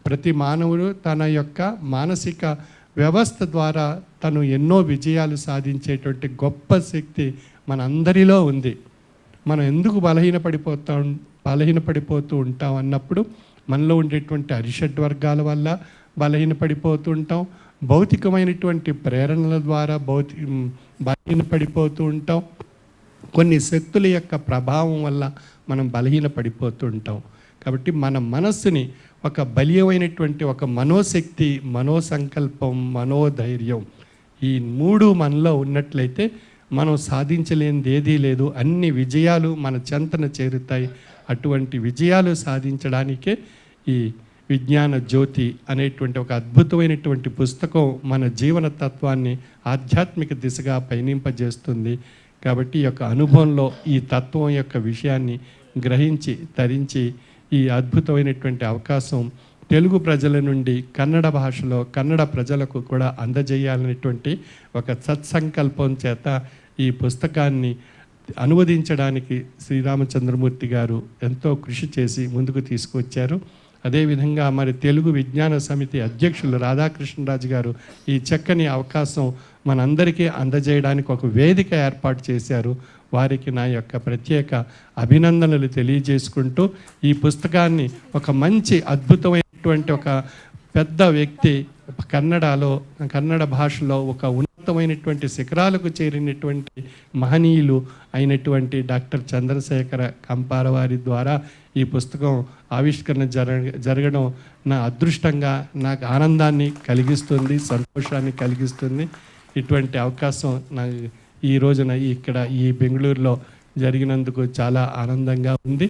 ప్రతి మానవుడు తన యొక్క మానసిక వ్యవస్థ ద్వారా తను ఎన్నో విజయాలు సాధించేటువంటి గొప్ప శక్తి మనందరిలో ఉంది. మనం ఎందుకు బలహీనపడిపోతూ ఉంటాం అన్నప్పుడు మనలో ఉండేటువంటి అరిషడ్ వర్గాల వల్ల బలహీనపడిపోతూ ఉంటాం, భౌతికమైనటువంటి ప్రేరణల ద్వారా బలహీనపడిపోతూ ఉంటాం, కొన్ని శక్తుల యొక్క ప్రభావం వల్ల మనం బలహీనపడిపోతూ ఉంటాం. కాబట్టి మన మనస్సుని ఒక బలీయమైనటువంటి ఒక మనోశక్తి, మనోసంకల్పం, మనోధైర్యం ఈ మూడు మనలో ఉన్నట్లయితే మనం సాధించలేనిది ఏదీ లేదు. అన్ని విజయాలు మన చెంతన చేరుతాయి. అటువంటి విజయాలు సాధించడానికే ఈ విజ్ఞాన జ్యోతి అనేటువంటి ఒక అద్భుతమైనటువంటి పుస్తకం మన జీవన తత్వాన్ని ఆధ్యాత్మిక దిశగా పయనింపజేస్తుంది. కాబట్టి ఈ యొక్క అనుభవంలో ఈ తత్వం యొక్క విషయాన్ని గ్రహించి తరించి ఈ అద్భుతమైనటువంటి అవకాశం తెలుగు ప్రజల నుండి కన్నడ భాషలో కన్నడ ప్రజలకు కూడా అందజేయాలనేటువంటి ఒక సత్సంకల్పం చేత ఈ పుస్తకాన్ని అనువదించడానికి శ్రీరామచంద్రమూర్తి గారు ఎంతో కృషి చేసి ముందుకు తీసుకొచ్చారు. అదేవిధంగా మరి తెలుగు విజ్ఞాన సమితి అధ్యక్షులు రాధాకృష్ణరాజు గారు ఈ చక్కని అవకాశం మనందరికీ అందజేయడానికి ఒక వేదిక ఏర్పాటు చేశారు. వారికి నా యొక్క ప్రత్యేక అభినందనలు తెలియజేసుకుంటూ ఈ పుస్తకాన్ని ఒక మంచి అద్భుతమైనటువంటి ఒక పెద్ద వ్యక్తి కన్నడ భాషలో ఒక ఉన్నతమైనటువంటి శిఖరాలకు చేరినటువంటి మహనీయులు అయినటువంటి డాక్టర్ చంద్రశేఖర కంపార వారి ద్వారా ఈ పుస్తకం ఆవిష్కరణ జరగడం నా అదృష్టంగా నాకు ఆనందాన్ని కలిగిస్తుంది, సంతోషాన్ని కలిగిస్తుంది. ఇటువంటి అవకాశం నాకు ఈ రోజున ఇక్కడ ఈ బెంగళూరులో జరిగినందుకు చాలా ఆనందంగా ఉంది.